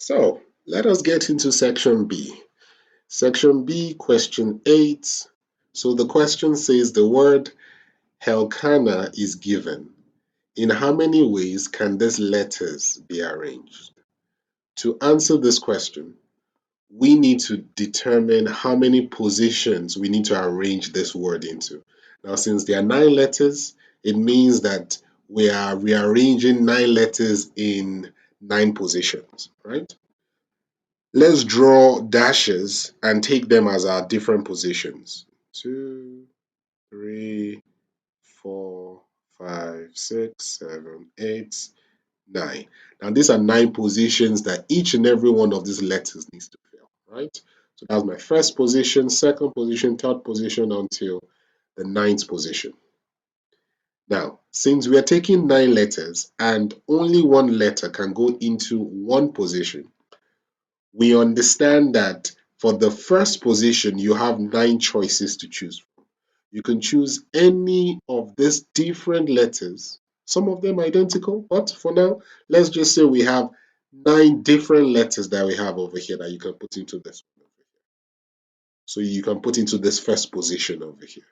So let us get into section B. Section B, question 8. So the question says the word Helkana is given. In how many ways can these letters be arranged? To answer this question, we need to determine how many positions we need to arrange this word into. Now, since there are 9 letters, it means that we are rearranging 9 letters in 9 positions, right? Let's draw dashes and take them as our different positions. 2, 3, 4, 5, 6, 7, 8, 9. Now, these are 9 positions that each and every one of these letters needs to fill, right? So that's my first position, second position, third position until the 9th position. Now, since we are taking 9 letters and only one letter can go into one position, we understand that for the first position, you have 9 choices to choose from. You can choose any of these different letters, some of them identical, but for now, let's just say we have 9 different letters that we have over here that you can put into this one over here. So you can put into this first position over here.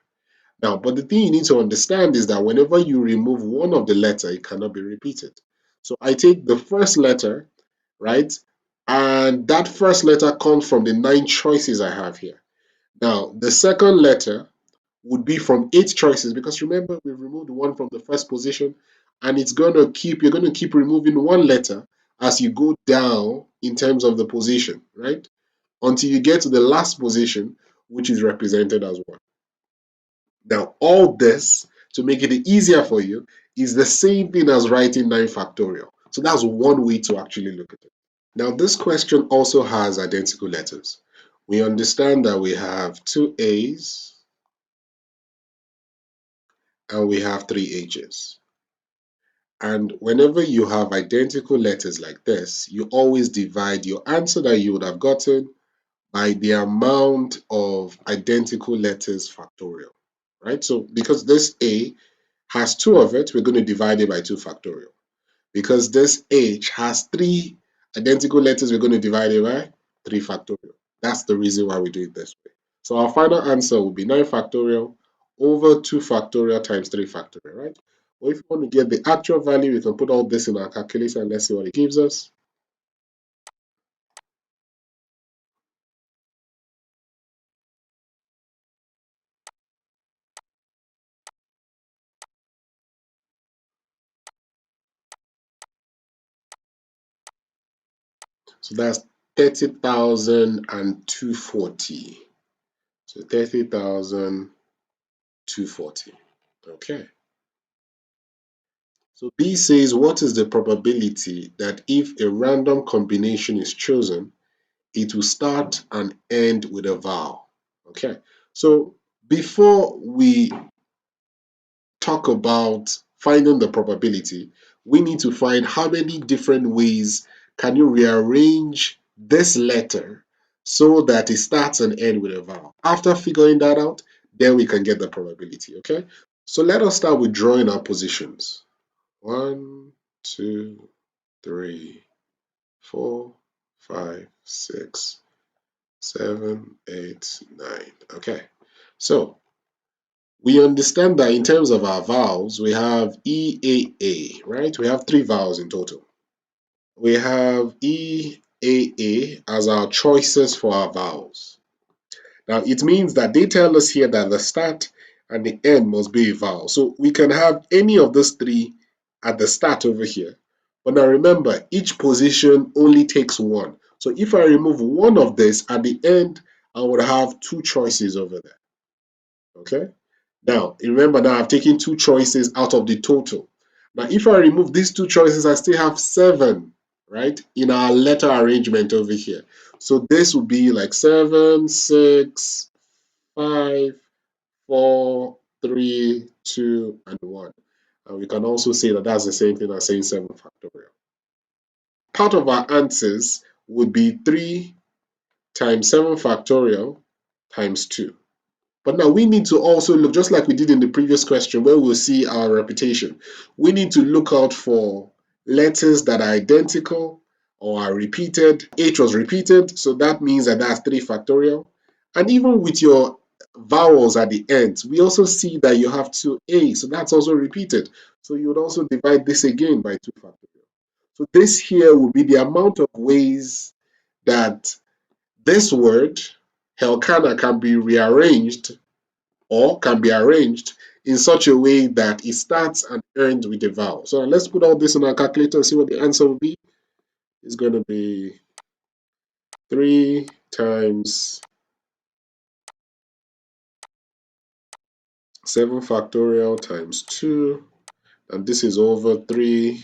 Now, but the thing you need to understand is that whenever you remove one of the letter, it cannot be repeated. So I take the first letter, right? And that first letter comes from the 9 choices I have here. Now, the second letter would be from 8 choices because remember, we've removed one from the first position and you're going to keep removing one letter as you go down in terms of the position, right? Until you get to the last position, which is represented as 1. Now, all this, to make it easier for you, is the same thing as writing 9 factorial. So that's one way to actually look at it. Now, this question also has identical letters. We understand that we have 2 A's and we have 3 H's. And whenever you have identical letters like this, you always divide your answer that you would have gotten by the amount of identical letters factorial, right? So because this A has 2 of it, we're going to divide it by 2 factorial. Because this H has 3 identical letters, we're going to divide it by 3 factorial. That's the reason why we do it this way. So our final answer will be 9 factorial over 2 factorial times 3 factorial, right? Well, if you want to get the actual value, we can put all this in our calculator and let's see what it gives us. So that's 30,240. So 30,240. Okay. So B says, what is the probability that if a random combination is chosen, it will start and end with a vowel? Okay. So before we talk about finding the probability, we need to find how many different ways can you rearrange this letter so that it starts and ends with a vowel. After figuring that out, then we can get the probability, okay? So let us start with drawing our positions. 1, 2, 3, 4, 5, 6, 7, 8, 9. Okay, so we understand that in terms of our vowels, we have EAA, right? We have 3 vowels in total. We have EAA as our choices for our vowels. Now, it means that they tell us here that the start and the end must be a vowel. So we can have any of those 3 at the start over here. But now remember, each position only takes 1. So if I remove one of this at the end, I would have 2 choices over there. Okay? Now, remember now I've taken 2 choices out of the total. Now, if I remove these 2 choices, I still have 7, right, in our letter arrangement over here. So this would be like 7, 6, 5, 4, 3, 2, and 1. And we can also say that that's the same thing as saying 7 factorial. Part of our answers would be 3 times 7 factorial times 2. But now we need to also look, just like we did in the previous question where we'll see our repetition, we need to look out for letters that are identical or are repeated. H was repeated, so that means that that's 3 factorial. And even with your vowels at the end, we also see that you have 2a, so that's also repeated. So you would also divide this again by 2 factorial. So this here will be the amount of ways that this word, Helkana, can be rearranged or can be arranged in such a way that it starts and ends with a vowel. So let's put all this in our calculator and see what the answer will be. It's going to be 3 times 7 factorial times 2, and this is over 3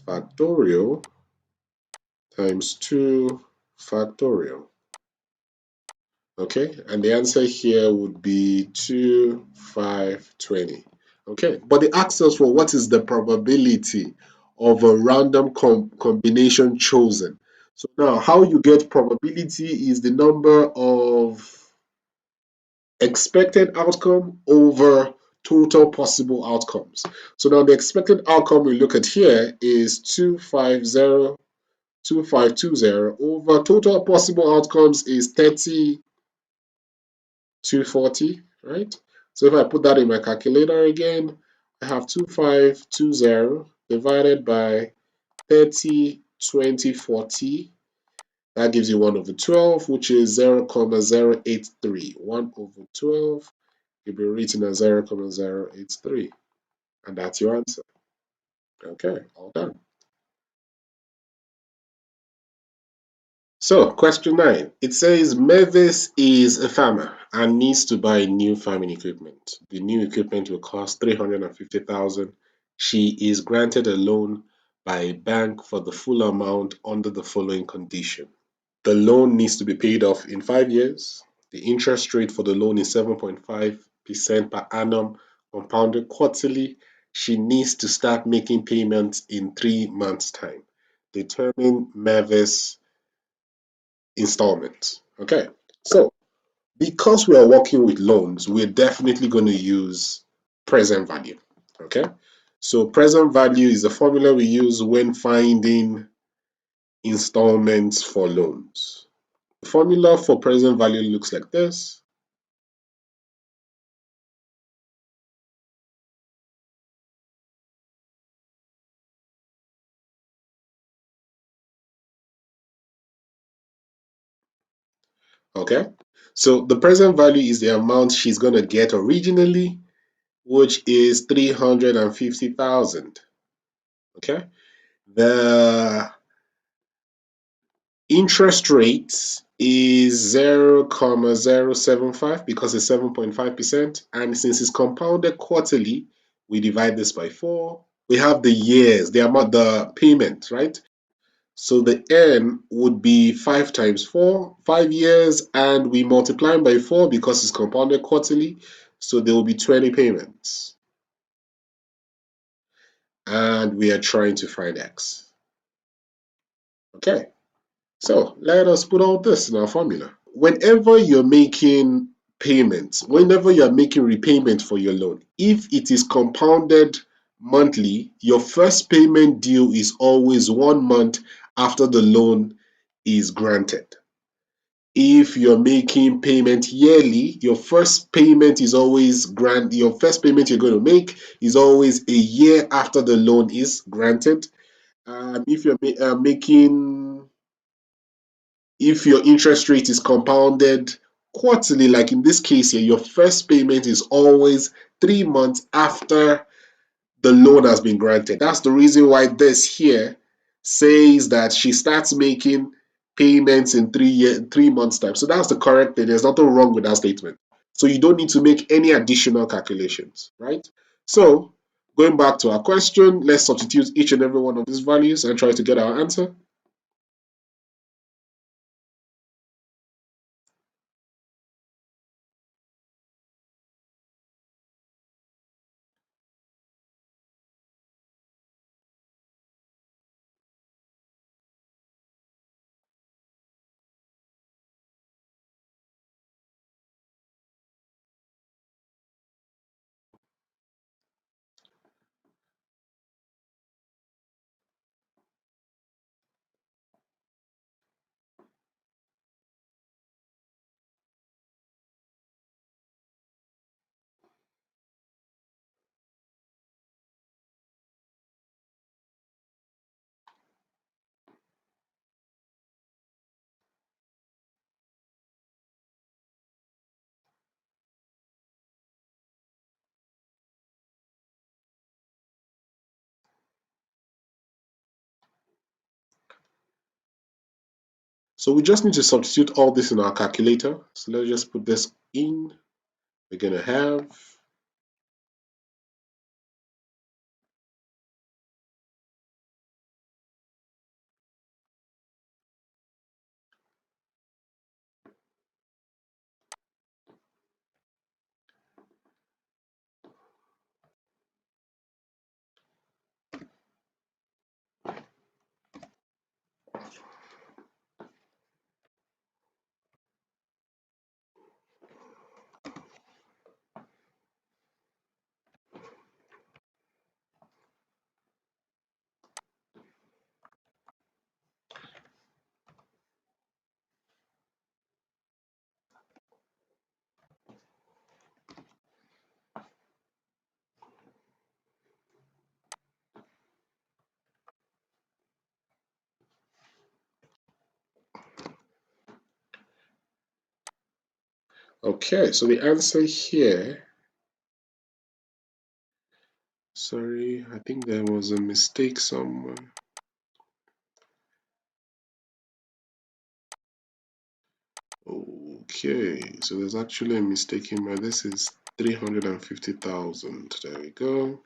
factorial times 2 factorial. Okay, and the answer here would be 2, 5, 20. Okay, but it asks us for what is the probability of a random combination chosen. So now how you get probability is the number of expected outcome over total possible outcomes. So now the expected outcome we look at here is 250, 2520 over total possible outcomes is 240, right? So if I put that in my calculator again, I have 2520 divided by 30, 20, 40. That gives you 1 over 12, which is 0,083. 1 over 12 will be written as 0,083. And that's your answer. Okay, all done. So, question 9. It says Mavis is a farmer and needs to buy new farming equipment. The new equipment will cost 350,000. She is granted a loan by a bank for the full amount under the following condition. The loan needs to be paid off in 5 years. The interest rate for the loan is 7.5% per annum, compounded quarterly. She needs to start making payments in 3 months' time. Determine Mavis' installments. Okay, so because we are working with loans, we're definitely going to use present value. Okay, so present value is the formula we use when finding installments for loans. The formula for present value looks like this. Okay, so the present value is the amount she's going to get originally, which is 350,000. Okay, the interest rate is 0,075 because it's 7.5%, and since it's compounded quarterly, we divide this by 4. We have the years, the amount, the payment, right? So the N would be 5 times 4, 5 years, and we multiply by 4 because it's compounded quarterly. So there will be 20 payments. And we are trying to find X. Okay, so let us put all this in our formula. Whenever you're making payments, whenever you're making repayment for your loan, if it is compounded monthly, your first payment due is always 1 month after the loan is granted. If you're making payment yearly, your first payment is always your first payment you're going to make is always a year after the loan is granted. If you're making, if your interest rate is compounded quarterly, like in this case here, your first payment is always 3 months after the loan has been granted. That's the reason why this here says that she starts making payments in 3 months time. So that's the correct thing. There's nothing wrong with that statement. So you don't need to make any additional calculations, right? So going back to our question, let's substitute each and every one of these values and try to get our answer. So we just need to substitute all this in our calculator. So let's just put this in. We're going to have okay, so the answer here, sorry, I think there was a mistake somewhere. Okay, so there's actually a mistake in my, this is 350,000. There we go.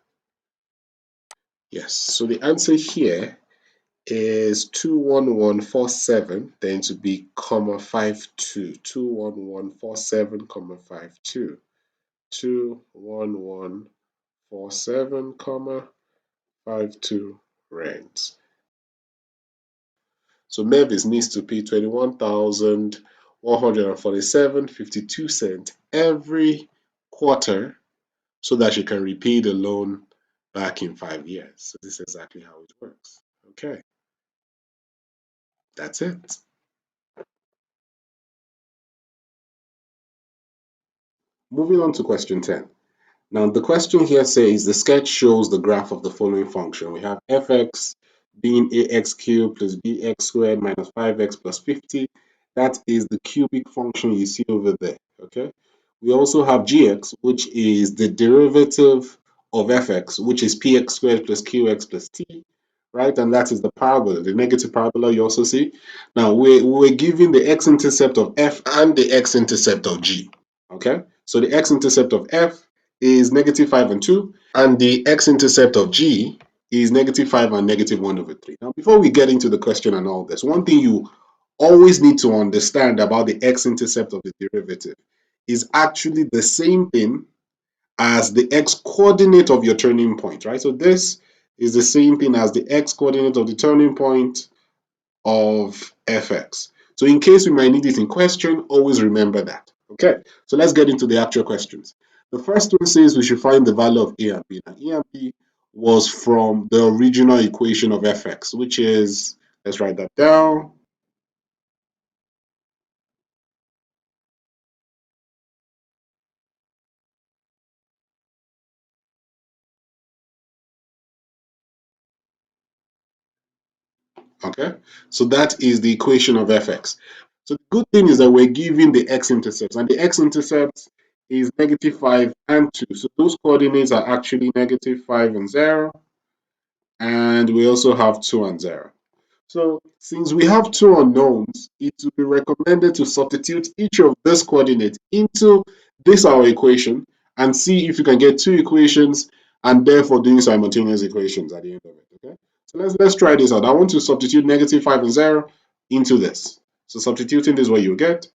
Yes, so the answer here is 21147, then to be comma 52. 21147, comma 52. 21147, comma 52 rands. So Mavis needs to pay 21,147.52 every quarter so that she can repay the loan back in 5 years. So this is exactly how it works. Okay, that's it. Moving on to question 10. Now, the question here says the sketch shows the graph of the following function. We have fx being ax cubed plus bx squared minus 5x plus 50. That is the cubic function you see over there. Okay. We also have gx, which is the derivative of fx, which is px squared plus qx plus t, right? And that is the parabola, the negative parabola you also see. Now, we're given the x-intercept of f and the x-intercept of g. Okay. So the x-intercept of f is negative 5 and 2, and the x-intercept of g is negative 5 and negative 1 over 3. Now, before we get into the question and all this, one thing you always need to understand about the x-intercept of the derivative is actually the same thing as the x-coordinate of your turning point, right? So this is the same thing as the x-coordinate of the turning point of fx. So in case we might need it in question, always remember that. Okay, so let's get into the actual questions. The first one says we should find the value of a and b. Now, a and b was from the original equation of fx, which is, let's write that down. Okay, so that is the equation of fx. So the good thing is that we're given the x-intercepts, and the x-intercept is negative 5 and 2. So those coordinates are actually negative 5 and 0, and we also have 2 and 0. So since we have two unknowns, it would be recommended to substitute each of these coordinates into this our equation and see if you can get two equations and therefore doing simultaneous equations at the end of it. Okay. So let's try this out. I want to substitute negative 5 and 0 into this. So substituting this is what you get.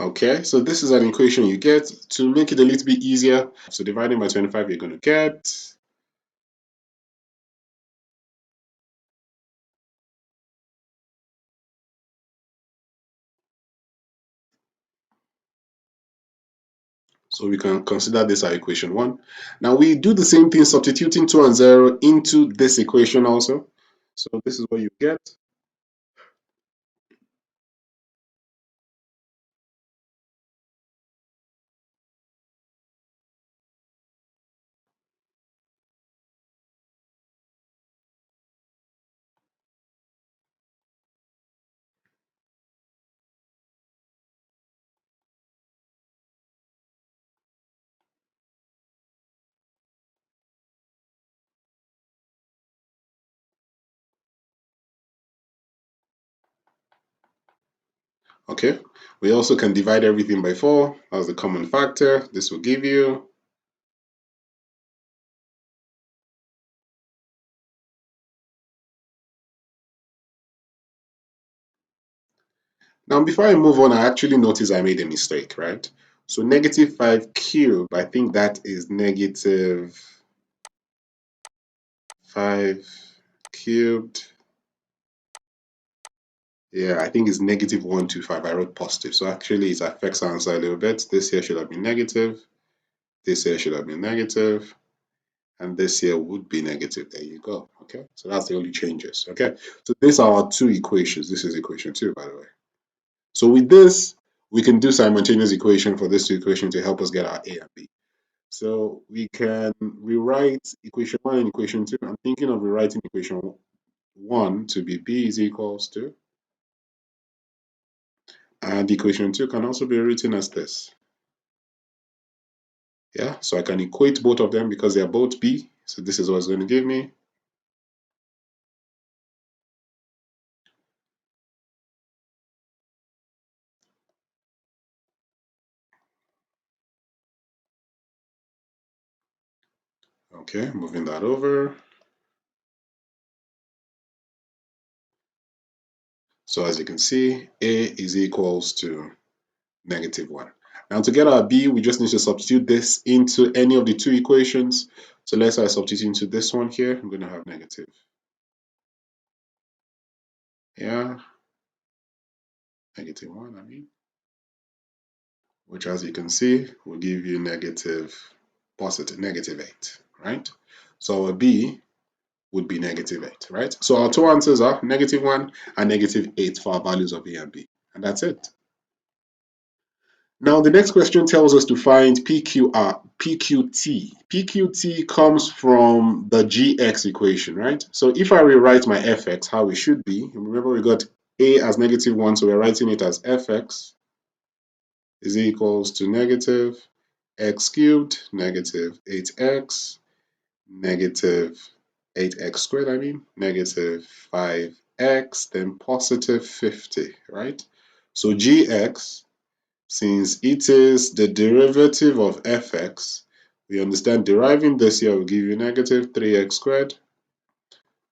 Okay, so this is an equation you get. To make it a little bit easier, so dividing by 25, you're going to get So we can consider this our equation 1. Now we do the same thing, substituting 2 and 0 into this equation also. So this is what you get. Okay, we also can divide everything by 4 as the common factor. This will give you now before I move on, I actually noticed I made a mistake, right? So negative 5 cubed, I think that is negative 5 cubed. Yeah, I think it's negative 125. I wrote positive. So actually it affects our answer a little bit. This here should have been negative. This here should have been negative. And this here would be negative. There you go. Okay. So that's the only changes. Okay. So these are our two equations. This is equation 2, by the way. So with this, we can do simultaneous equation for this two equation to help us get our A and B. So we can rewrite equation 1 and equation 2. I'm thinking of rewriting equation 1 to be B is equals to, and equation 2 can also be written as this. Yeah, so I can equate both of them because they are both B. So this is what it's going to give me. Okay, moving that over. So as you can see, A is equals to negative 1. Now to get our B, we just need to substitute this into any of the two equations. So let's say I substitute into this one here. I'm going to have negative. Yeah, negative 1, I mean. Which as you can see, will give you negative 8, right? So our B would be negative 8, right? So our two answers are negative 1 and negative 8 for our values of A and B. And that's it. Now, the next question tells us to find PQT. PQT comes from the GX equation, right? So if I rewrite my fx how it should be, remember we got A as negative 1, so we're writing it as fx is equals to negative x cubed, negative 8x, negative 8x squared, I mean, negative 5x, then positive 50, right? So gx, since it is the derivative of fx, we understand deriving this here will give you negative 3x squared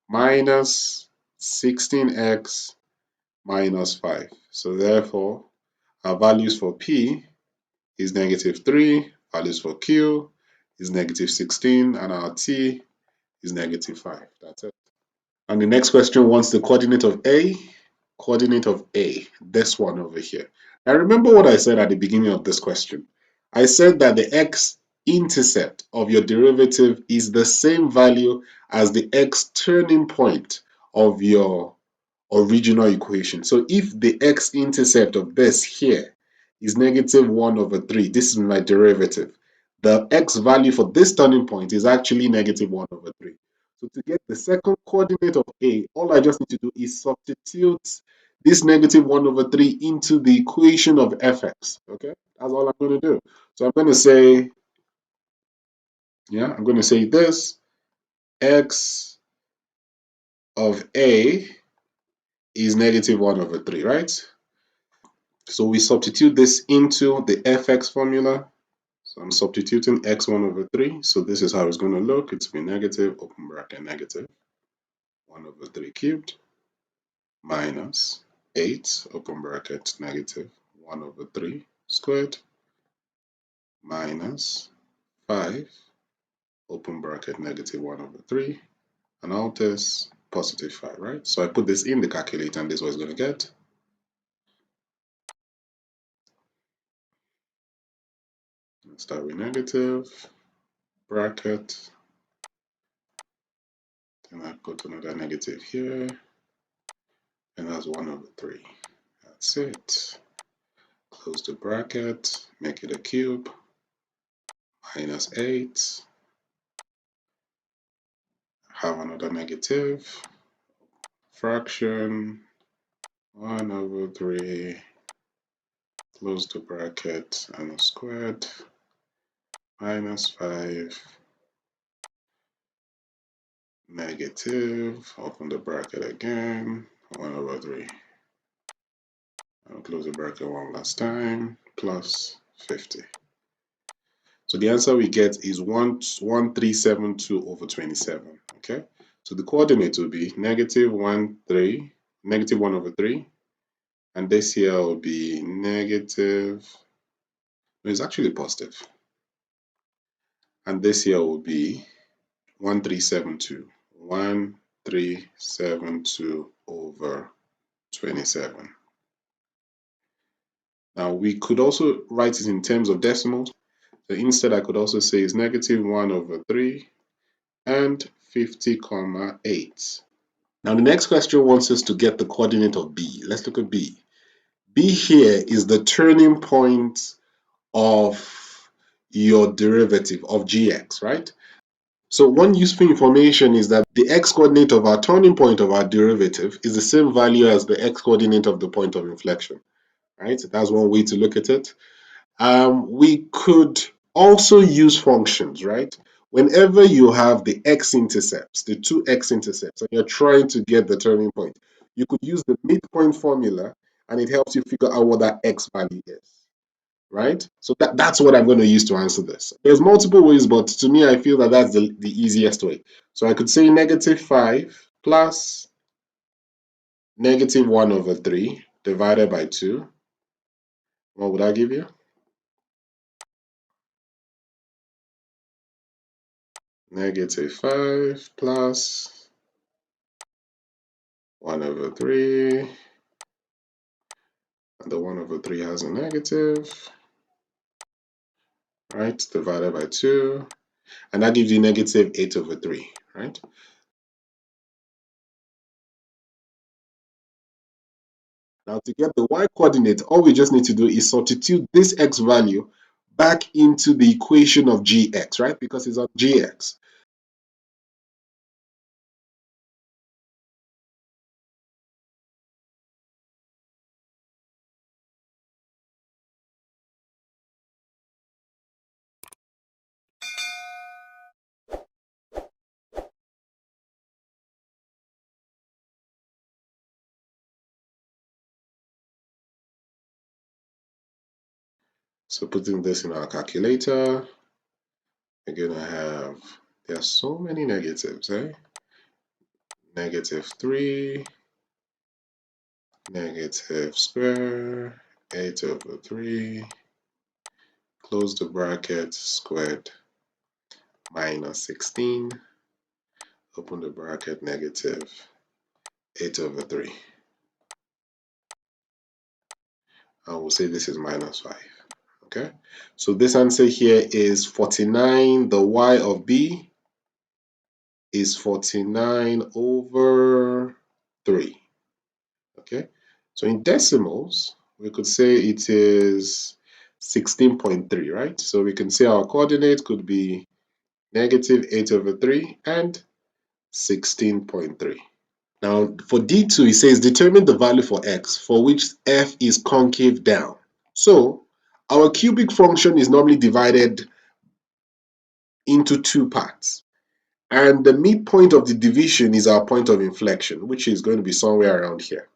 minus 16x minus 5. So therefore, our values for p is negative 3, values for q is negative 16, and our t is negative 5. That's it. And the next question wants the coordinate of A, this one over here. Now remember what I said at the beginning of this question. I said that the x-intercept of your derivative is the same value as the x-turning point of your original equation. So if the x-intercept of this here is negative 1 over 3, this is my derivative. The x value for this turning point is actually negative 1 over 3. So to get the second coordinate of A, all I just need to do is substitute this negative 1 over 3 into the equation of fx. Okay, that's all I'm going to do. So I'm going to say, I'm going to say this, x of A is negative 1 over 3, right? So we substitute this into the fx formula. So I'm substituting x1 over 3. So this is how it's going to look. It's be negative, open bracket, negative 1 over 3 cubed minus 8, open bracket, negative 1 over 3 squared minus 5, open bracket, negative 1 over 3, and all this positive 5, right? So I put this in the calculator and this is what it's going to get. start with negative, bracket, then I put another negative here, and that's 1/3. That's it. Close the bracket, make it a cube, -8, have another negative, fraction, 1/3, close the bracket, and a squared, -5, negative, open the bracket again, 1/3. I'll close the bracket one last time, plus 50. So the answer we get is 1372/27. Okay, so the coordinate will be -1/3, -1/3, and this here will be negative, no, it's actually positive, and this here will be 1372, 1372/27. Now we could also write it in terms of decimals. So instead I could also say it's -1/3 and 50,8. Now the next question wants us to get the coordinate of B. Let's look at B. B here is the turning point of your derivative of gx, right? So one useful information is that the x-coordinate of our turning point of our derivative is the same value as the x-coordinate of the point of inflection, right? That's one way to look at it. We could also use functions, right? Whenever you have the x-intercepts, the two x-intercepts, and you're trying to get the turning point, you could use the midpoint formula, and it helps you figure out what that x value is, right? So that's what I'm going to use to answer this. There's multiple ways, but to me, I feel that that's the easiest way. So I could say -5 plus -1/3 divided by 2. What would that give you? -5 plus 1/3, and the 1/3 has a negative, right, divided by 2, and that gives you -8/3, right? Now to get the y coordinate, all we just need to do is substitute this x value back into the equation of gx, right, because it's on gx. So putting this in our calculator, we're gonna have, there are so many negatives, eh? -3, negative square, 8/3, close the bracket, squared, -16, open the bracket, -8/3. And we'll say this is -5. Okay, so this answer here is 49. The y of B is 49/3. Okay, so in decimals, we could say it is 16.3, right? So we can say our coordinate could be -8/3 and 16.3. Now for D2, it says determine the value for x for which f is concave down. So our cubic function is normally divided into two parts. And the midpoint of the division is our point of inflection, which is going to be somewhere around here.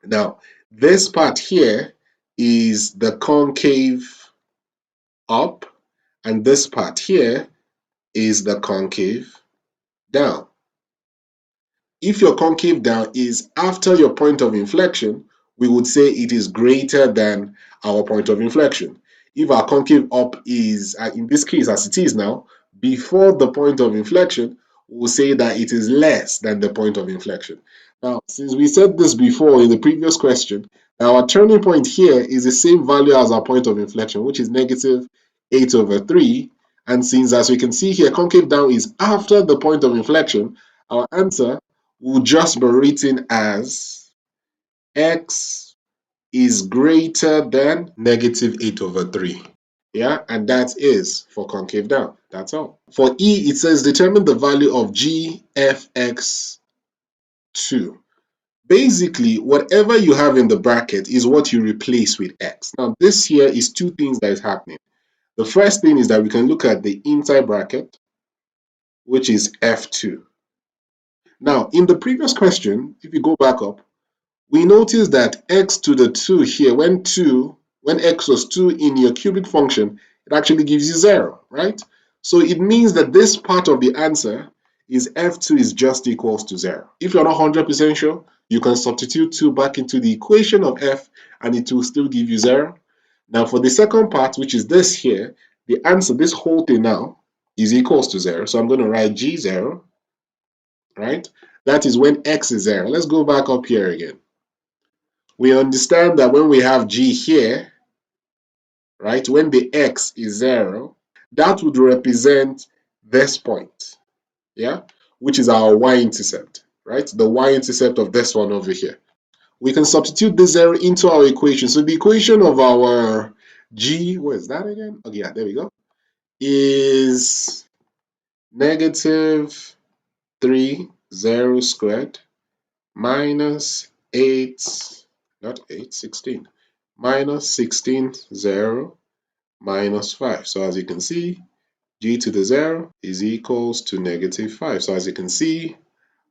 Now, this part here is the concave up, and this part here is the concave down. If your concave down is after your point of inflection, we would say it is greater than our point of inflection. If our concave up is, in this case as it is now, before the point of inflection, we'll say that it is less than the point of inflection. Now, since we said this before in the previous question, our turning point here is the same value as our point of inflection, which is 8 over 3. And since, as we can see here, concave down is after the point of inflection, our answer will just be written as x is greater than negative 8 over 3. Yeah, and that is for concave down. That's all. For E, it says determine the value of GFX2. Basically, whatever you have in the bracket is what you replace with x. Now, this here is two things that is happening. The first thing is that we can look at the inside bracket, which is F2. Now, in the previous question, if you go back up, we notice that x to the 2 here, when x was 2 in your cubic function, it actually gives you 0, right? So it means that this part of the answer is f2 is just equals to 0. If you're not 100% sure, you can substitute 2 back into the equation of f and it will still give you 0. Now for the second part, which is this here, the answer, this whole thing now, is equals to 0. So I'm going to write g0, right? That is when x is 0. Let's go back up here again. We understand that when we have g here, right, when the x is 0, that would represent this point, yeah, which is our y-intercept, right, the y-intercept of this one over here. We can substitute this 0 into our equation. So the equation of our g, what is that again? Oh, yeah, there we go, is negative 3, 0 squared minus 8, not 8, 16, minus 16, 0, minus 5. So as you can see, g to the 0 is equals to negative 5. So as you can see,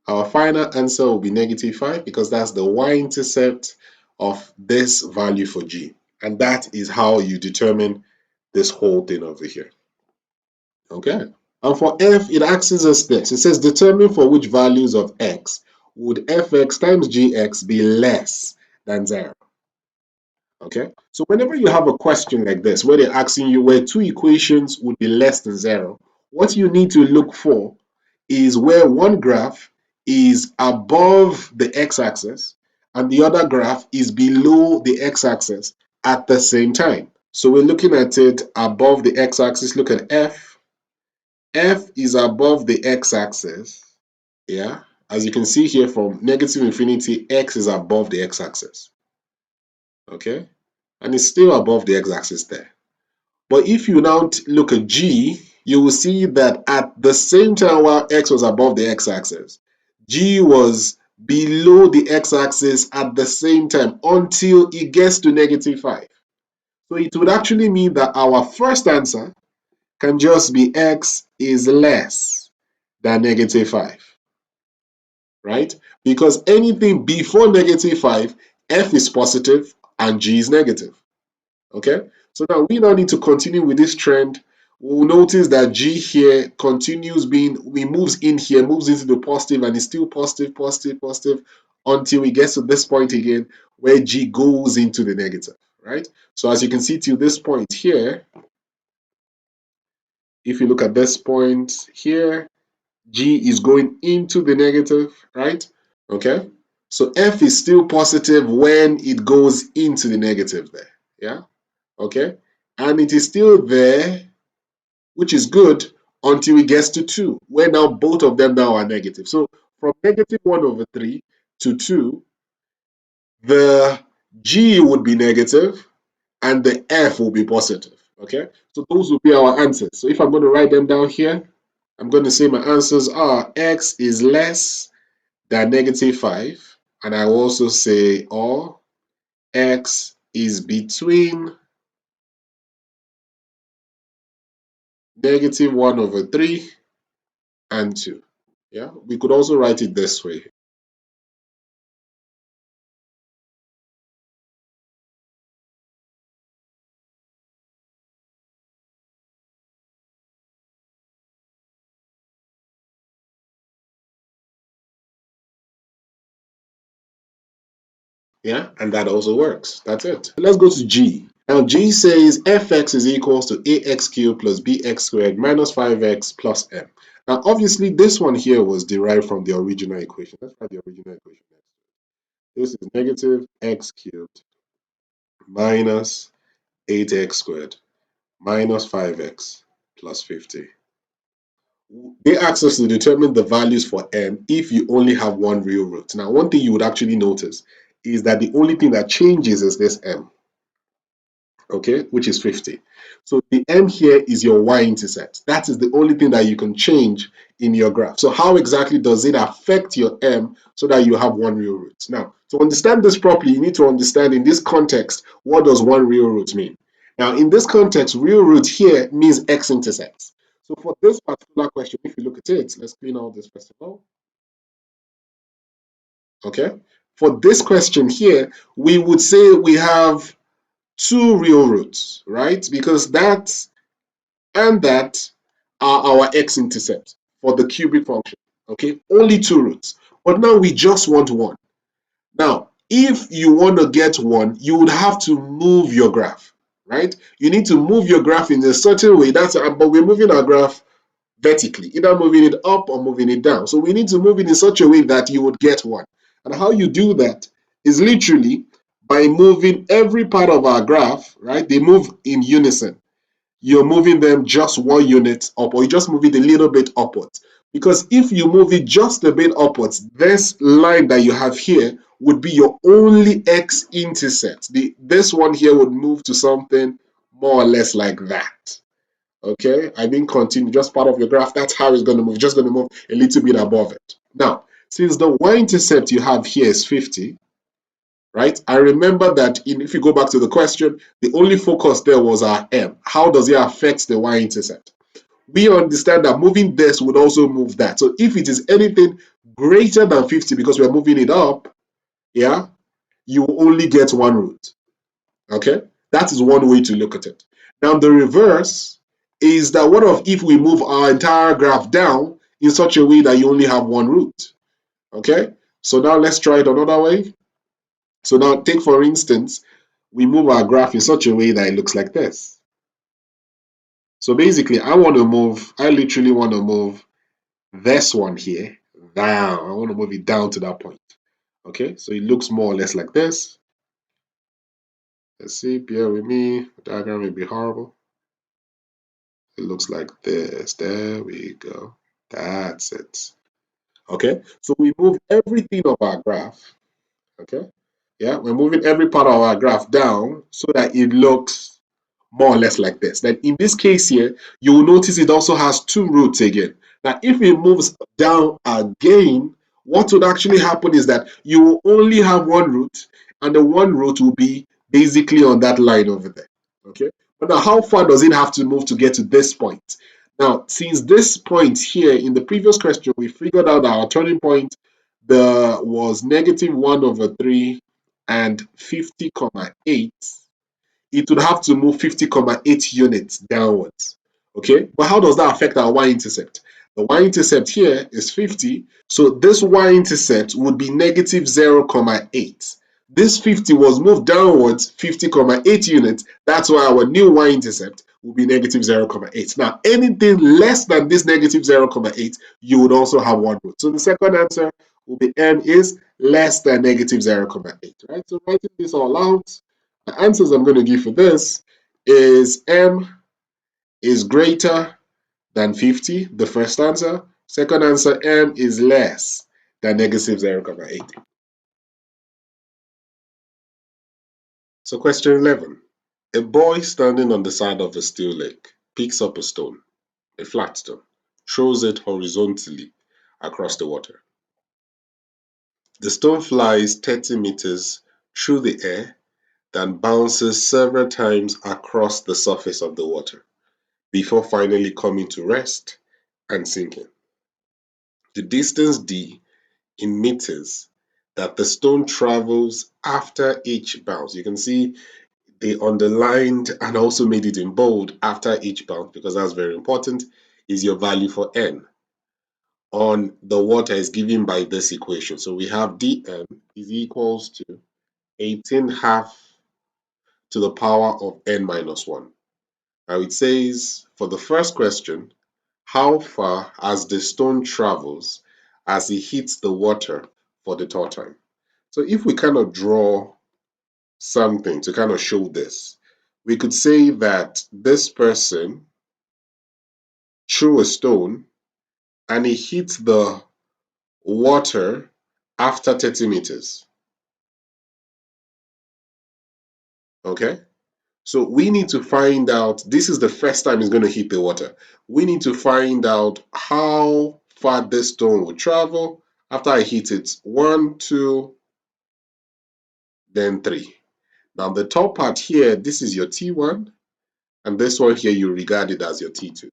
our final answer will be negative 5 because that's the y-intercept of this value for g. And that is how you determine this whole thing over here. Okay. And for f, it asks us this. It says determine for which values of x would fx times gx be less than 0. Okay, so whenever you have a question like this, where they're asking you where two equations would be less than 0, what you need to look for is where one graph is above the x-axis and the other graph is below the x-axis at the same time. So we're looking at it above the x-axis. Look at f. F is above the x-axis. Yeah, as you can see here from negative infinity, x is above the x-axis. Okay, and it's still above the x-axis there. But if you now look at g, you will see that at the same time while x was above the x-axis, g was below the x-axis at the same time until it gets to negative 5. So it would actually mean that our first answer can just be x is less than negative 5, right? Because anything before negative 5, f is positive and g is negative. Okay, so now we now need to continue with this trend. We'll notice that g here continues being, we moves in here, moves into the positive, and it's still positive, positive, positive until we get to this point again where g goes into the negative, right? So as you can see till this point here, if you look at this point here, g is going into the negative, right? Okay, so f is still positive when it goes into the negative there, yeah? Okay, and it is still there, which is good until it gets to 2, where now both of them now are negative. So from negative 1 over 3 to 2, the g would be negative and the f will be positive. Okay, so those will be our answers. So if I'm going to write them down here, I'm going to say my answers are x is less than negative 5, and I will also say or x is between negative 1 over 3 and 2. Yeah, we could also write it this way. Yeah, and that also works. That's it. Let's go to G. Now G says fx is equals to ax cubed plus bx squared minus 5x plus m. Now obviously this one here was derived from the original equation. Let's write the original equation next. This is negative x cubed minus 8x squared minus 5x plus 50. They asked us to determine the values for m if you only have one real root. Now, one thing you would actually notice is that the only thing that changes is this m, okay, which is 50. So the m here is your y-intercept. That is the only thing that you can change in your graph. So how exactly does it affect your m so that you have one real root? Now, to understand this properly, you need to understand in this context, what does one real root mean? Now, in this context, real root here means x-intercepts. So for this particular question, if you look at it, let's clean out this first of all. Okay. For this question here, we would say we have two real roots, right? Because that and that are our x-intercepts for the cubic function. Okay. Only two roots. But now we just want one. Now, if you want to get one, you would have to move your graph, right? You need to move your graph in a certain way. But we're moving our graph vertically, either moving it up or moving it down. So we need to move it in such a way that you would get one. And how you do that is literally by moving every part of our graph, right? They move in unison. You're moving them just one unit up, or you just move it a little bit upwards. Because if you move it just a bit upwards, this line that you have here would be your only x-intercept. This one here would move to something more or less like that. Okay, I didn't continue, just part of your graph. That's how it's going to move, just going to move a little bit above it. Now, since the y-intercept you have here is 50, right? I remember that if you go back to the question, the only focus there was our m. How does it affect the y-intercept? We understand that moving this would also move that. So if it is anything greater than 50, because we're moving it up, yeah, you will only get one root. Okay, that is one way to look at it. Now the reverse is that what if we move our entire graph down in such a way that you only have one root? Okay, so now let's try it another way. So now take for instance, we move our graph in such a way that it looks like this. So basically I literally want to move this one here down. I want to move it down to that point. Okay, so it looks more or less like this. Let's see, bear with me, the diagram may be horrible. It looks like this. There we go. That's it. Okay, so we move everything of our graph. Okay, yeah, we're moving every part of our graph down so that it looks more or less like this. Then in this case here, you will notice it also has two roots again. Now, if it moves down again, what would actually happen is that you will only have one root, and the one root will be basically on that line over there. Okay. But now, how far does it have to move to get to this point? Now, since this point here in the previous question, we figured out that our turning point was negative 1 over 3 and 50,8. It would have to move 50,8 units downwards. Okay, but how does that affect our y-intercept? The y-intercept here is 50, so this y-intercept would be negative 0,8. This 50 was moved downwards 50,8 units. That's why our new y-intercept will be negative 0,8. Now, anything less than this negative 0,8, you would also have one root. So the second answer will be m is less than negative 0,8. Right? So writing this all out, the answers I'm going to give for this is m is greater than 50, the first answer. Second answer, m is less than negative 0,8. So question 11. A boy standing on the side of a still lake picks up a stone, a flat stone, throws it horizontally across the water. The stone flies 30 meters through the air, then bounces several times across the surface of the water before finally coming to rest and sinking. The distance d in meters that the stone travels after each bounce. You can see they underlined and also made it in bold after each bounce because that's very important, is your value for n on the water is given by this equation. So we have dm is equals to 18 half to the power of n minus 1. Now it says for the first question, how far as the stone travels as it hits the water for the third time. So if we kind of draw something to kind of show this, we could say that this person threw a stone and he hit the water after 30 meters. Okay? So we need to find out, this is the first time it's going to hit the water. We need to find out how far this stone will travel after I hit it. 1, 2, then 3. Now the top part here, this is your T1, and this one here you regard it as your T2.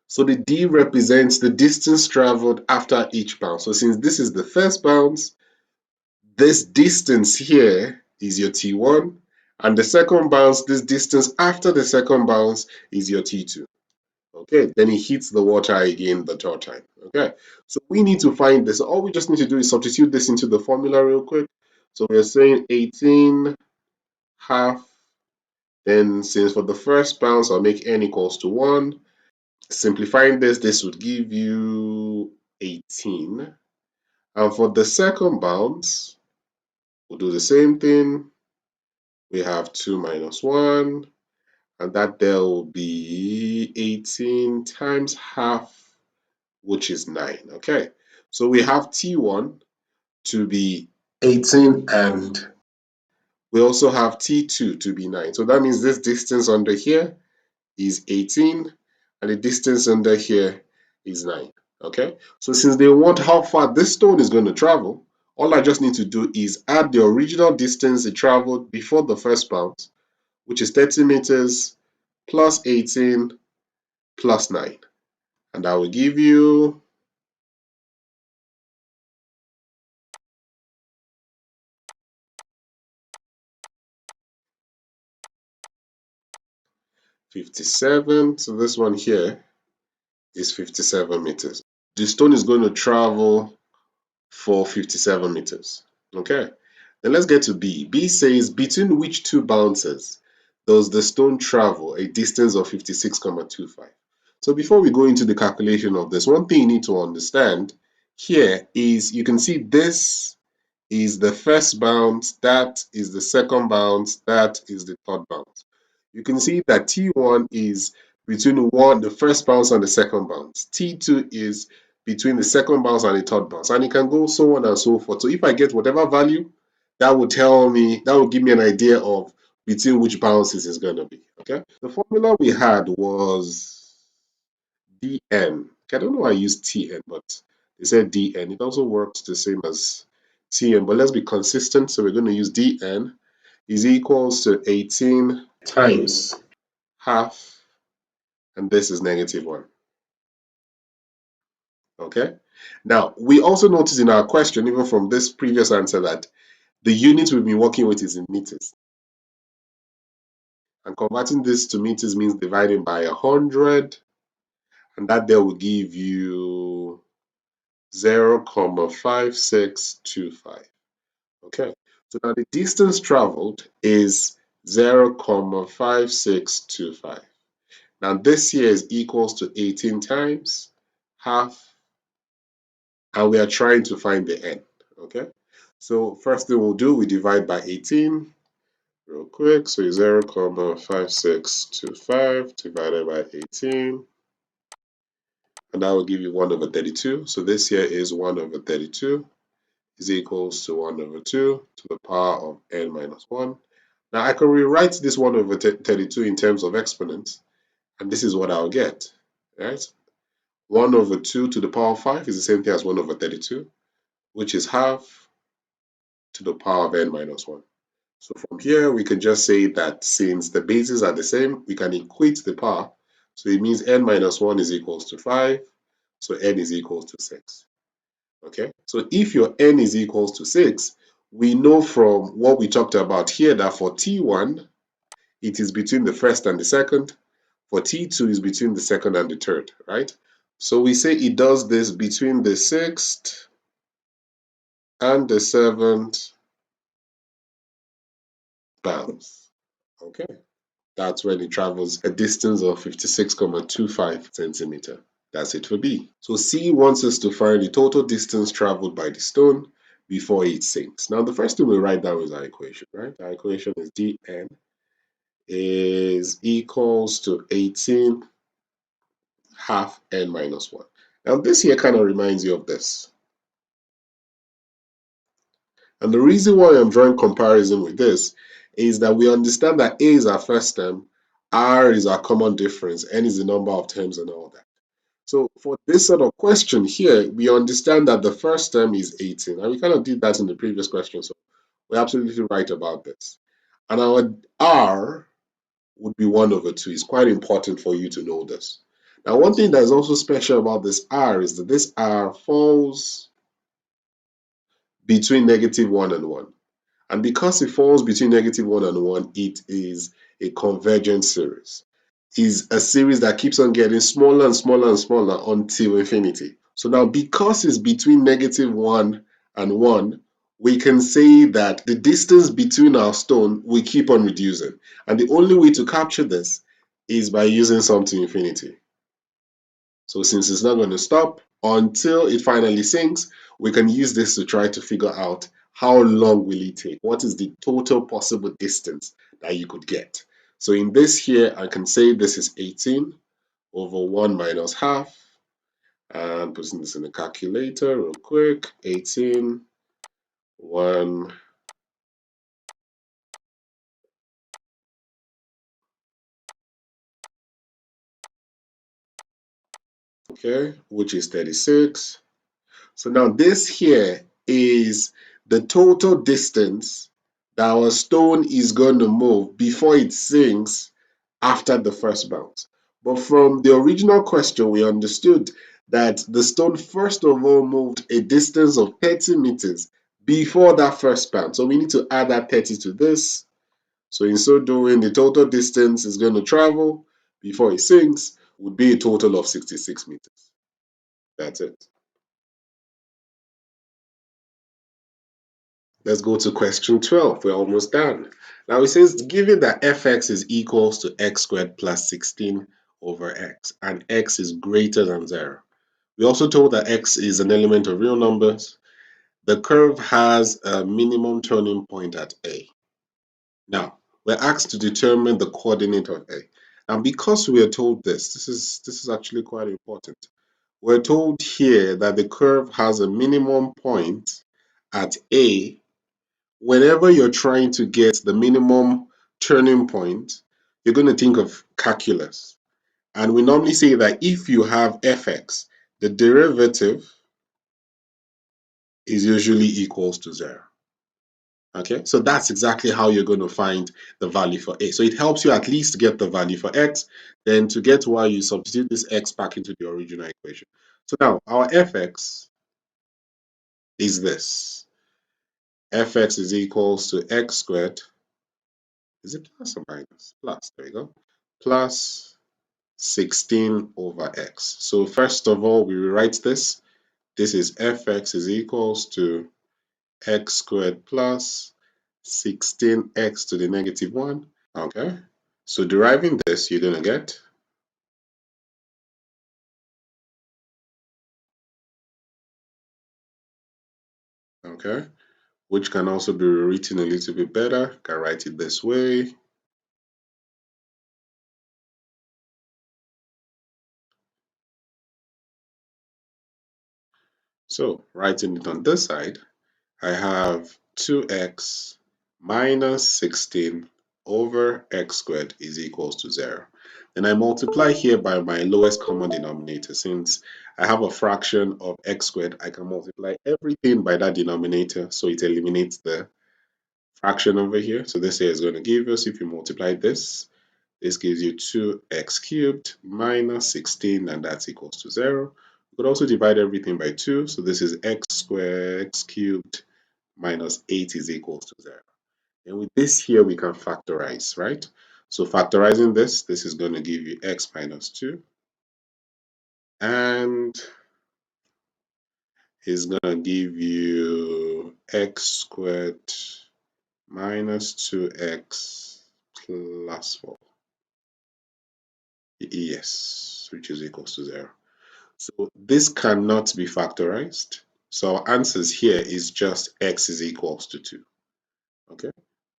So the D represents the distance traveled after each bounce. So since this is the first bounce, this distance here is your T1, and the second bounce, this distance after the second bounce is your T2. Okay, then it hits the water again the third time. Okay, so we need to find this. All we just need to do is substitute this into the formula real quick. So we're saying 18 half. Then since for the first bounce, I'll make n equals to 1. Simplifying this would give you 18. And for the second bounce, we'll do the same thing. We have 2 minus 1, and that there will be 18 times half, which is 9. Okay, so we have T1 to be 18, and we also have T2 to be 9. So that means this distance under here is 18, and the distance under here is 9. Okay, so since they want how far this stone is going to travel, all I just need to do is add the original distance it traveled before the first bounce, which is 30 meters plus 18 plus 9. And that will give you 57. So this one here is 57 meters. The stone is going to travel for 57 meters. Okay, then let's get to B. B says, between which two bounces does the stone travel a distance of 56,25? So before we go into the calculation of this, one thing you need to understand here is you can see this is the first bounce, that is the second bounce, that is the third bounce. You can see that T1 is between the first bounce and the second bounce. T2 is between the second bounce and the third bounce. And it can go so on and so forth. So if I get whatever value, that will tell me, that will give me an idea of between which bounces is going to be. Okay. The formula we had was dn. I don't know why I used tn, but they said dn. It also works the same as tn, but let's be consistent. So we're going to use dn is equals to 18 times half, and this is -1. Okay. Now, we also notice in our question, even from this previous answer, that the unit we've been working with is in meters. And converting this to meters means dividing by 100, and that there will give you 0,5625. Okay. So now the distance traveled is 0,5625. Now this here is equals to 18 times half, and we are trying to find the n. Okay, so first thing we'll do, we divide by 18 real quick. So 0,5625 divided by 18, and that will give you 1 over 32. So this here is 1 over 32 is equals to 1 over 2 to the power of n minus 1. Now I can rewrite this 1 over 32 in terms of exponents, and this is what I'll get, right? 1 over 2 to the power of 5 is the same thing as 1 over 32, which is half to the power of n minus 1. So from here, we can just say that since the bases are the same, we can equate the power. So it means n minus 1 is equals to 5, so n is equals to 6. Okay, so if your n is equals to 6, we know from what we talked about here that for T1, it is between the first and the second. For T2 is between the second and the third, right? So we say it does this between the sixth and the seventh bounce. Okay, that's when it travels a distance of 56,25 centimeter. That's it for B. So C wants us to find the total distance traveled by the stone before it sinks. Now the first thing we write down is our equation, right? Our equation is dn is equals to 18 half n minus 1. Now this here kind of reminds you of this. And the reason why I'm drawing comparison with this is that we understand that A is our first term, R is our common difference, N is the number of terms and all that. So for this sort of question here, we understand that the first term is 18. And we kind of did that in the previous question, so we're absolutely right about this. And our R would be 1 over 2. It's quite important for you to know this. Now, one thing that is also special about this R is that this R falls between -1 and 1. And because it falls between -1 and 1, it is a convergent series. Is a series that keeps on getting smaller and smaller and smaller until infinity. So now because it's between -1 and 1, we can say that the distance between our stone will keep on reducing. And the only way to capture this is by using sum to infinity. So since it's not going to stop until it finally sinks, we can use this to try to figure out how long will it take? What is the total possible distance that you could get? So in this here, I can say this is 18 over 1 minus half. And putting this in the calculator real quick, 18, 1, okay, which is 36. So now this here is the total distance that our stone is going to move before it sinks after the first bounce. But from the original question, we understood that the stone first of all moved a distance of 30 meters before that first bounce. So we need to add that 30 to this. So in so doing, the total distance is going to travel before it sinks would be a total of 66 meters. That's it. Let's go to question 12. We're almost done. Now it says, given that fx is equals to x squared plus 16 over x, and x is greater than 0. We also told that x is an element of real numbers. The curve has a minimum turning point at A. Now, we're asked to determine the coordinate of A. And because we are told this is actually quite important. We're told here that the curve has a minimum point at A. Whenever you're trying to get the minimum turning point, you're going to think of calculus. And we normally say that if you have fx, the derivative is usually equals to 0. Okay, so that's exactly how you're going to find the value for A. So it helps you at least get the value for x. Then to get y, you substitute this x back into the original equation. So now our fx is this. Fx is equals to x squared. Is it plus or minus? Plus, there you go. Plus 16 over x. So first of all, we rewrite this. This is fx is equals to x squared plus 16x to the -1. Okay. So deriving this, you're going to get okay, which can also be rewritten a little bit better. Can write it this way. So writing it on this side, I have 2x minus 16 over x squared is equals to 0. Then I multiply here by my lowest common denominator. Since I have a fraction of x squared, I can multiply everything by that denominator, so it eliminates the fraction over here. So this here is going to give us, if you multiply this gives you 2x cubed minus 16, and that's equals to 0. You could also divide everything by 2, so this is x squared x cubed minus 8 is equals to 0. And with this here, we can factorize, right? So factorizing this is going to give you x minus 2, and is going to give you x squared minus 2x plus 4. Yes, which is equals to 0. So this cannot be factorized. So our answers here is just x is equals to 2. Okay.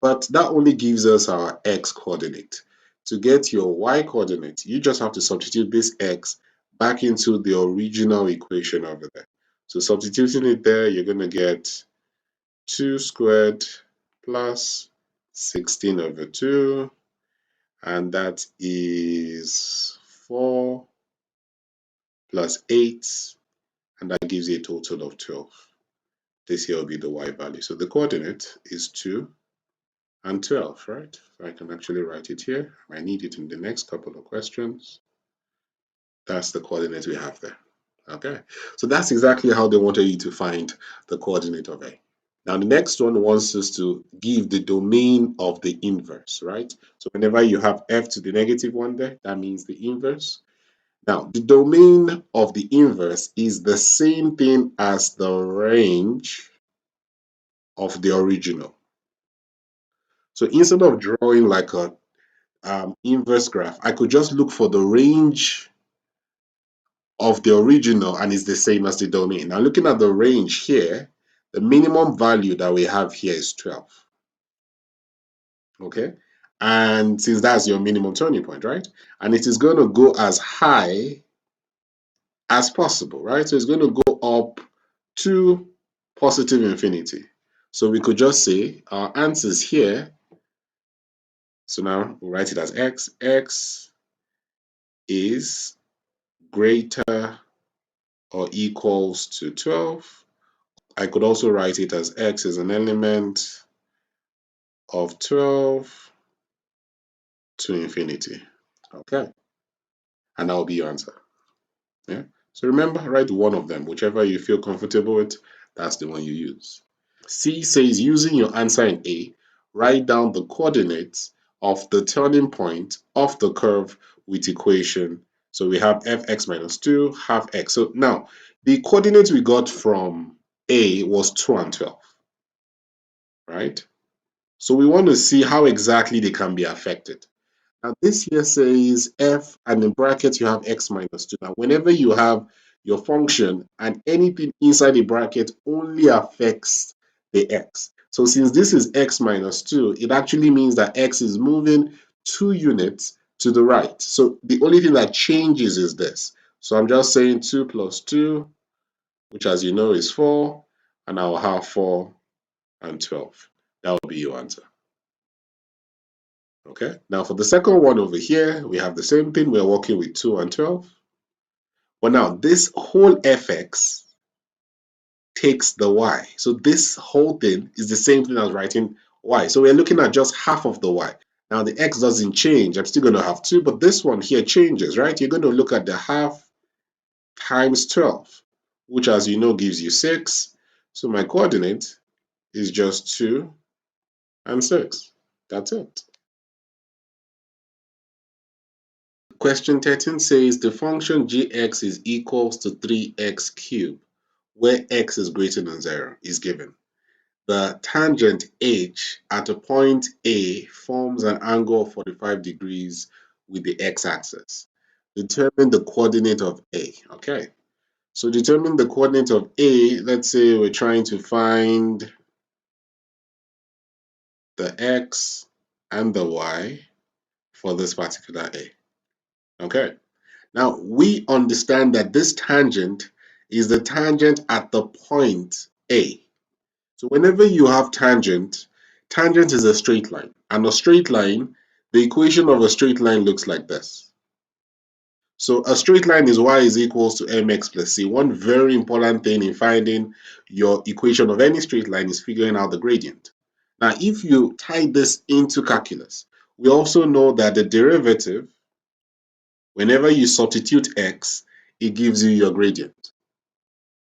But that only gives us our x coordinate. To get your y coordinate, you just have to substitute this x back into the original equation over there. So substituting it there, you're going to get 2 squared plus 16 over 2, and that is 4 plus 8, and that gives you a total of 12. This here will be the y value. So the coordinate is 2 and 12, right? So I can actually write it here. I need it in the next couple of questions. That's the coordinate we have there. Okay, so that's exactly how they wanted you to find the coordinate of A. Now the next one wants us to give the domain of the inverse, right? So whenever you have f to the negative 1 there, that means the inverse. Now the domain of the inverse is the same thing as the range of the original. So instead of drawing like a inverse graph, I could just look for the range of the original and it's the same as the domain. Now looking at the range here, the minimum value that we have here is 12. Okay, and since that's your minimum turning point, right, and it is going to go as high as possible, right? So it's going to go up to positive infinity. So we could just say our answers here. So now we'll write it as x is greater or equals to 12. I could also write it as x is an element of 12 to infinity. Okay, and that will be your answer. Yeah. So remember, write one of them, whichever you feel comfortable with, that's the one you use. C says using your answer in A, write down the coordinates of the turning point of the curve with equation. So we have fx minus 2 half x. So now the coordinates we got from A was 2 and 12, right? So we want to see how exactly they can be affected. Now this here says f, and in brackets you have x minus 2. Now whenever you have your function and anything inside the bracket only affects the x. So since this is x minus 2, it actually means that x is moving 2 units to the right. So the only thing that changes is this. So I'm just saying 2 plus 2, which as you know is 4, and I'll have 4 and 12. That will be your answer. Okay, now for the second one over here, we have the same thing. We're working with 2 and 12. But now this whole fx takes the y. So this whole thing is the same thing as writing y. So we're looking at just half of the y. Now the x doesn't change. I'm still going to have 2, but this one here changes, right? You're going to look at the half times 12, which as you know gives you 6. So my coordinate is just 2 and 6. That's it. Question 13 says the function gx is equals to 3x cubed, where x is greater than 0 is given. The tangent h at a point A forms an angle of 45 degrees with the x-axis. Determine the coordinate of A. Okay, so determine the coordinate of A. Let's say we're trying to find the x and the y for this particular A. Okay. Now, we understand that this tangent is the tangent at the point A. So whenever you have tangent, tangent is a straight line. And a straight line, the equation of a straight line looks like this. So a straight line is y is equals to mx plus c. One very important thing in finding your equation of any straight line is figuring out the gradient. Now, if you tie this into calculus, we also know that the derivative, whenever you substitute x, it gives you your gradient.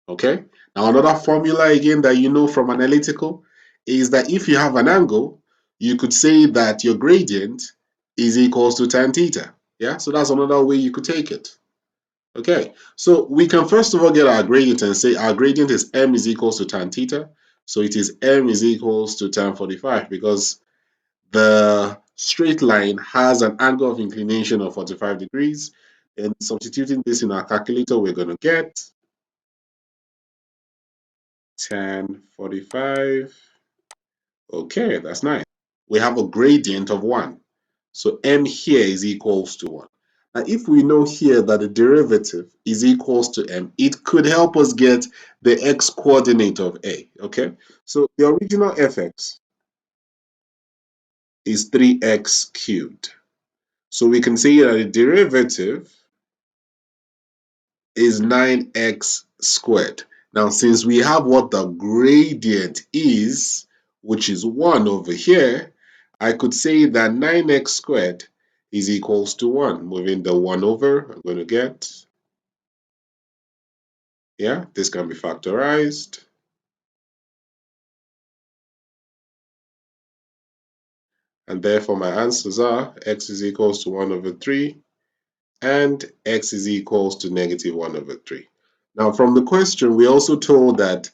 Okay? Now, another formula again that you know from analytical is that if you have an angle, you could say that your gradient is equals to tan theta. Yeah? So that's another way you could take it. Okay? So we can first of all get our gradient and say our gradient is m is equals to tan theta. So it is m is equals to tan 45 because the straight line has an angle of inclination of 45 degrees. And substituting this in our calculator, we're going to get tan 45. Okay, that's nice. we have a gradient of 1. So m here is equals to 1. Now, if we know here that the derivative is equals to m, it could help us get the x coordinate of a, okay? So the original fx is 3x cubed. So we can say that the derivative is 9x squared. Now, since we have what the gradient is, which is 1 over here, I could say that 9x squared is equals to 1. Moving the 1 over, I'm going to get, yeah, this can be factorized. And therefore, my answers are x is equals to 1 over 3 and x is equals to negative 1 over 3. Now, from the question, we also told that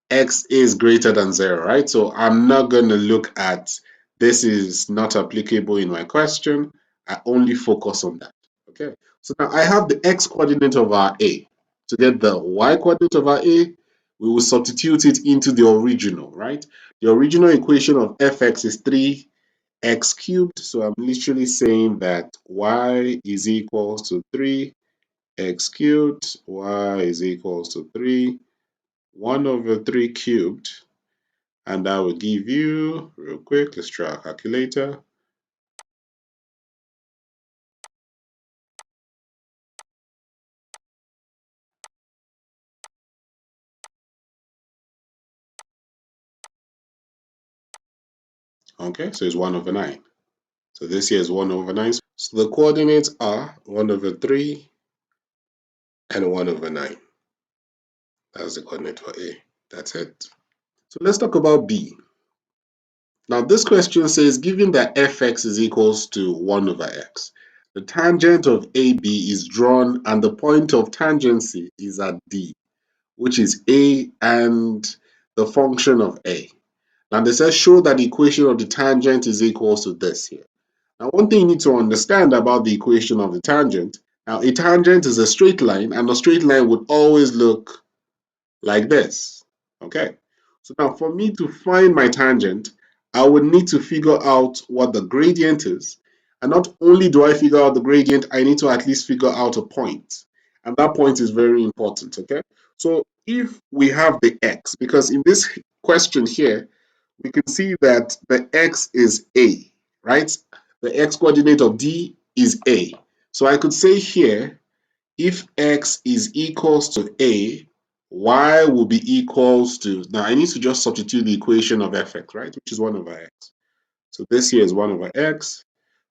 x is greater than 0, right? So I'm not going to look at this is not applicable in my question. I only focus on that, okay? So now I have the x coordinate of our a. To get the y coordinate of our a, we will substitute it into the original, right? The original equation of fx is 3x cubed. So I'm literally saying that y is equals to 3x cubed, y is equals to 1 over 3 cubed, and that will give you, real quick, let's try a calculator. Okay, so it's 1 over 9. So this here is 1 over 9. So the coordinates are 1 over 3 and 1 over 9. That's the coordinate for A. That's it. So let's talk about B. Now this question says, given that fx is equals to 1 over x, the tangent of AB is drawn and the point of tangency is at D, which is A and the function of A. Now they say show that the equation of the tangent is equals to this here. Now one thing you need to understand about the equation of the tangent, now a tangent is a straight line and a straight line would always look like this, okay? So now for me to find my tangent, I would need to figure out what the gradient is. And not only do I figure out the gradient, I need to at least figure out a point. And that point is very important, okay? So if we have the x, because in this question here, we can see that the x is a, right? The x coordinate of D is a. So I could say here, if x is equals to a, y will be equals to, now I need to just substitute the equation of fx, right? Which is 1 over x. So this here is 1 over x.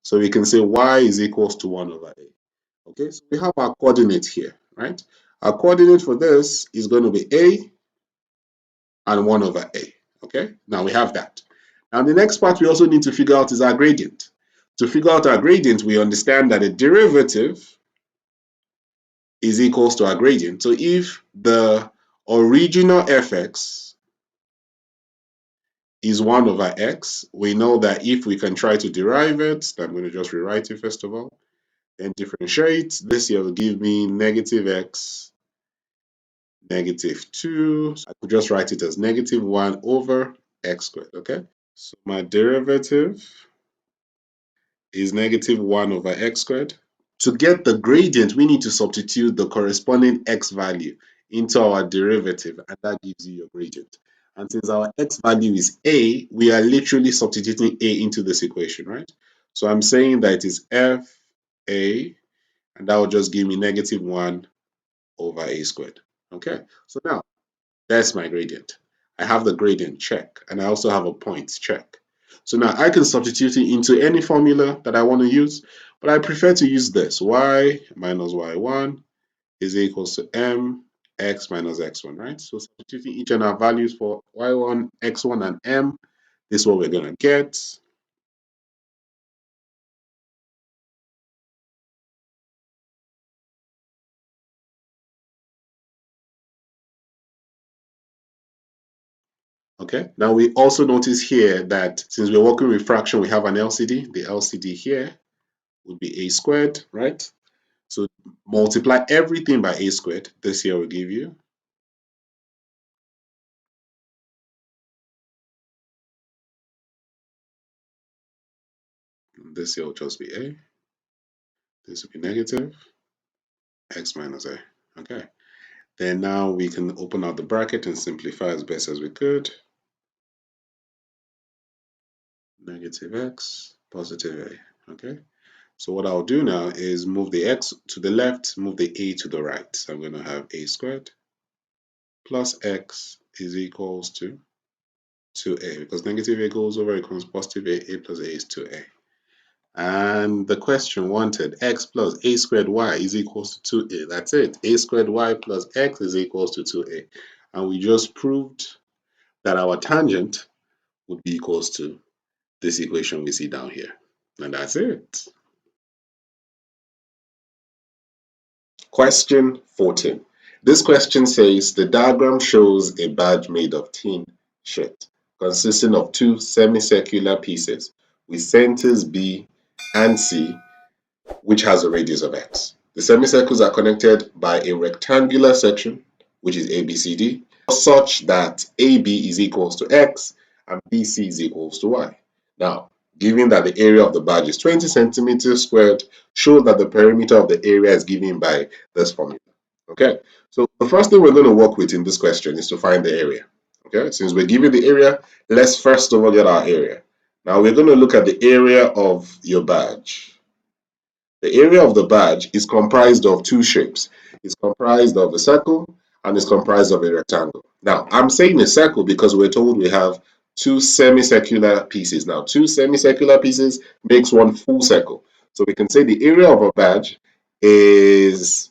So we can say y is equals to 1 over a. Okay, so we have our coordinate here, right? Our coordinate for this is going to be a and 1 over a. Okay, now we have that. Now the next part we also need to figure out is our gradient. To figure out our gradient, we understand that a derivative is equals to our gradient. So if the original fx is 1 over x, we know that if we can try to derive it, so I'm going to just rewrite it first of all, then differentiate. This here will give me negative x, negative 2. So I could just write it as negative 1 over x squared, okay? So my derivative is negative 1 over x squared. To get the gradient, we need to substitute the corresponding x value into our derivative, and that gives you your gradient. And since our x value is a, we are literally substituting a into this equation, right? So I'm saying that it is f a, and that will just give me negative 1 over a squared. Okay, so now that's my gradient. I have the gradient, check, and I also have a point, check. So now I can substitute it into any formula that I want to use, but I prefer to use this. Y minus y1 is equals to m x minus x1, right? So substituting each and our values for y1, x1, and m, this is what we're going to get. Okay, now we also notice here that since we're working with fraction, we have an LCD. The LCD here would be a squared, right? So multiply everything by a squared. This here will give you This here will just be a. This will be negative x minus a. Okay. Then now we can open out the bracket and simplify as best as we could. Negative x, positive a. Okay. So what I'll do now is move the x to the left, move the a to the right. So I'm going to have a squared plus x is equals to 2a, because negative a goes over, it becomes positive a plus a is 2a. And the question wanted x plus a squared y is equals to 2a. That's it. A squared y plus x is equals to 2a. And we just proved that our tangent would be equals to this equation we see down here. And that's it. Question 14. This question says the diagram shows a badge made of tin sheet consisting of two semicircular pieces with centers B and C, which has a radius of x. The semicircles are connected by a rectangular section, which is ABCD, such that AB is equals to x and BC is equals to y. Now, given that the area of the badge is 20 centimeters squared, show that the perimeter of the area is given by this formula. Okay, so the first thing we're going to work with in this question is to find the area. Okay, since we're given the area, let's first of all get our area. Now we're going to look at the area of your badge. The area of the badge is comprised of two shapes. It's comprised of a circle and it's comprised of a rectangle. Now, I'm saying a circle because we're told we have two semicircular pieces. Now, two semicircular pieces makes one full circle. So we can say the area of a badge is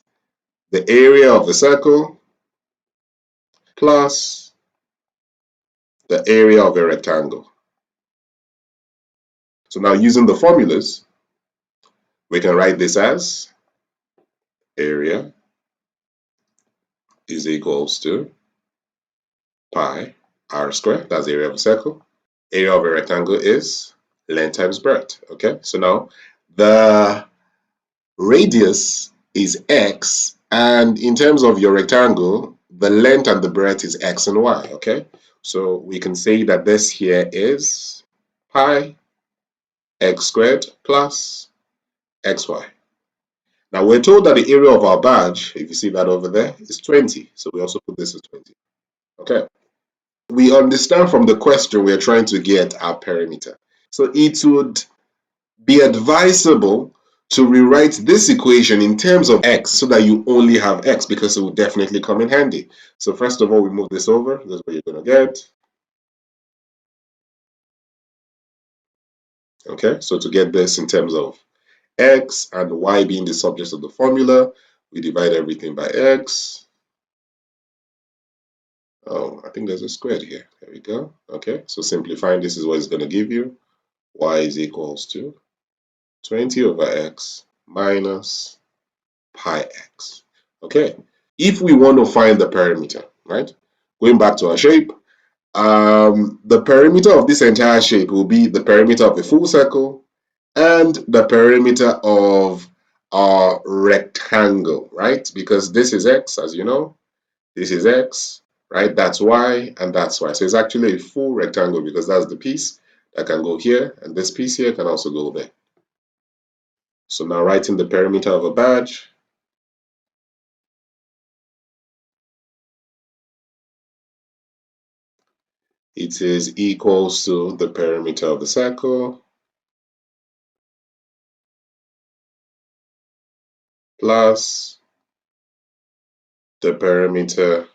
the area of the circle plus the area of a rectangle. So now using the formulas, we can write this as area is equals to pi r squared, that's the area of a circle. Area of a rectangle is length times breadth. Okay, so now the radius is x, and in terms of your rectangle, the length and the breadth is x and y. Okay, so we can say that this here is pi x squared plus xy. Now we're told that the area of our badge, if you see that over there, is 20. So we also put this as 20. Okay. We understand from the question we're trying to get our perimeter. So it would be advisable to rewrite this equation in terms of x so that you only have x, because it will definitely come in handy. So first of all, we move this over. This is what you're going to get. Okay, so to get this in terms of x and y being the subjects of the formula, we divide everything by x. Oh, I think there's a squared here. There we go. Okay, so simplifying this is what it's going to give you. Y is equals to 20 over x minus pi x. Okay, if we want to find the perimeter, right? Going back to our shape, the perimeter of this entire shape will be the perimeter of a full circle and the perimeter of our rectangle, right? Because this is x, as you know, this is x, right? That's y, and that's y. So it's actually a full rectangle because that's the piece that can go here, and this piece here can also go there. So now writing the perimeter of a badge, it is equals to the perimeter of the circle plus the perimeter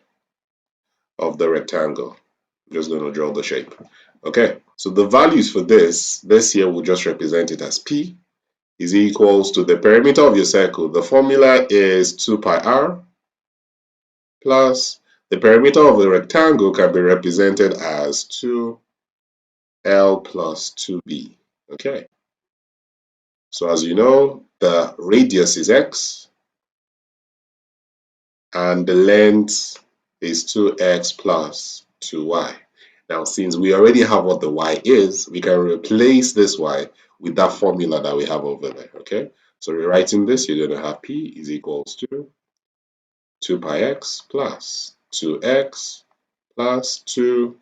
of the rectangle. I'm just going to draw the shape. Okay, so the values for this here will just represent it as P is equals to the perimeter of your circle. The formula is 2 pi r plus the perimeter of the rectangle can be represented as 2L plus 2B. Okay, so as you know, the radius is x and the length is 2x plus 2y. Now, since we already have what the y is, we can replace this y with that formula that we have over there, okay? So rewriting this, you're going to have p is equals to 2 pi x plus 2x plus 2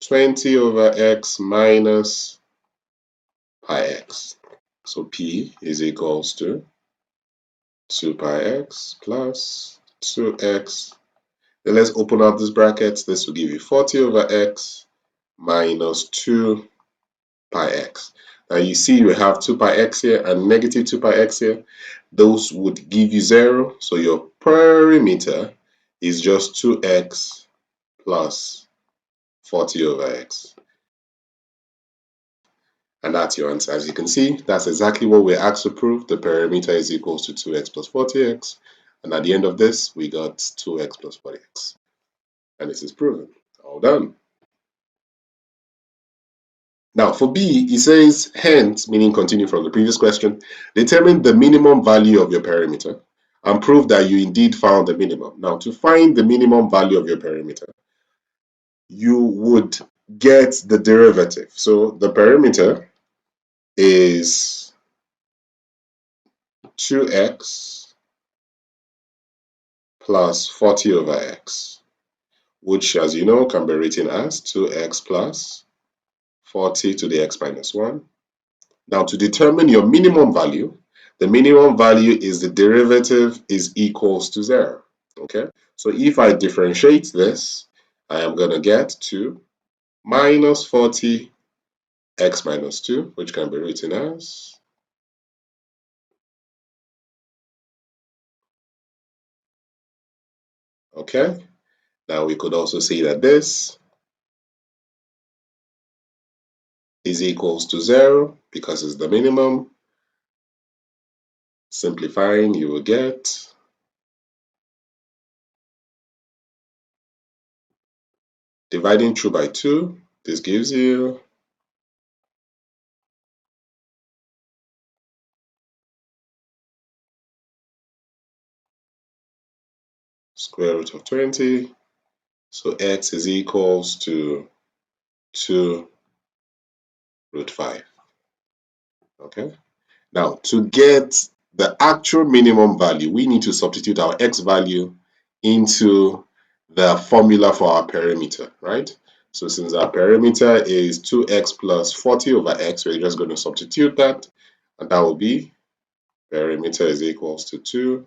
20 over x minus pi x. So P is equals to 2 pi x plus 2x. Then let's open up this bracket. This will give you 40 over x minus 2 pi x. Now you see we have 2 pi x here and negative 2 pi x here. Those would give you 0. So your perimeter is just 2x plus 40 over x. And that's your answer. As you can see, that's exactly what we're asked to prove. The perimeter is equals to 2x plus 40x. And at the end of this, we got 2x plus 40x. And this is proven. All done. Now for B, it says, hence, meaning continue from the previous question, determine the minimum value of your perimeter and prove that you indeed found the minimum. Now to find the minimum value of your perimeter, you would get the derivative. So the perimeter is 2x plus 40 over x, which as you know can be written as 2x plus 40 to the x minus 1. Now to determine your minimum value, the minimum value is the derivative is equals to 0. Okay, so if I differentiate this, I am going to get 2 minus 40 x minus 2, which can be written as okay. Now we could also say that this is equals to 0 because it's the minimum. Simplifying, you will get dividing through by 2. This gives you square root of 20. So x is equals to 2 root 5. Okay. Now to get the actual minimum value, we need to substitute our x value into the formula for our perimeter, right? So since our perimeter is 2x plus 40 over x, we're just going to substitute that, and that will be perimeter is equals to 2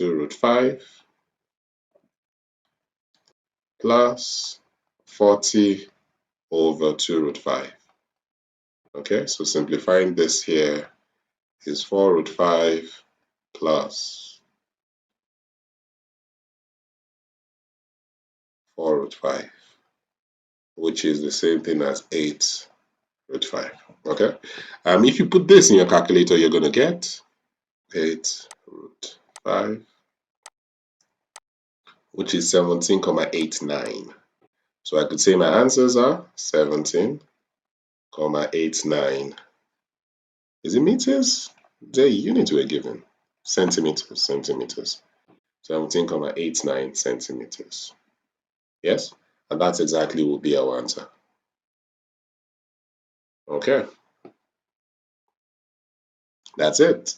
root 5 plus 40 over 2 root 5. Okay, so simplifying this here is 4 root 5 plus 4 root 5, which is the same thing as 8 root 5. Okay, if you put this in your calculator, you're going to get 8 root 5, which is 17,89. So I could say my answers are 17,89. Is it meters? The unit we're given. Centimeters. 17,89 centimeters. Yes? And that's exactly will be our answer. Okay. That's it.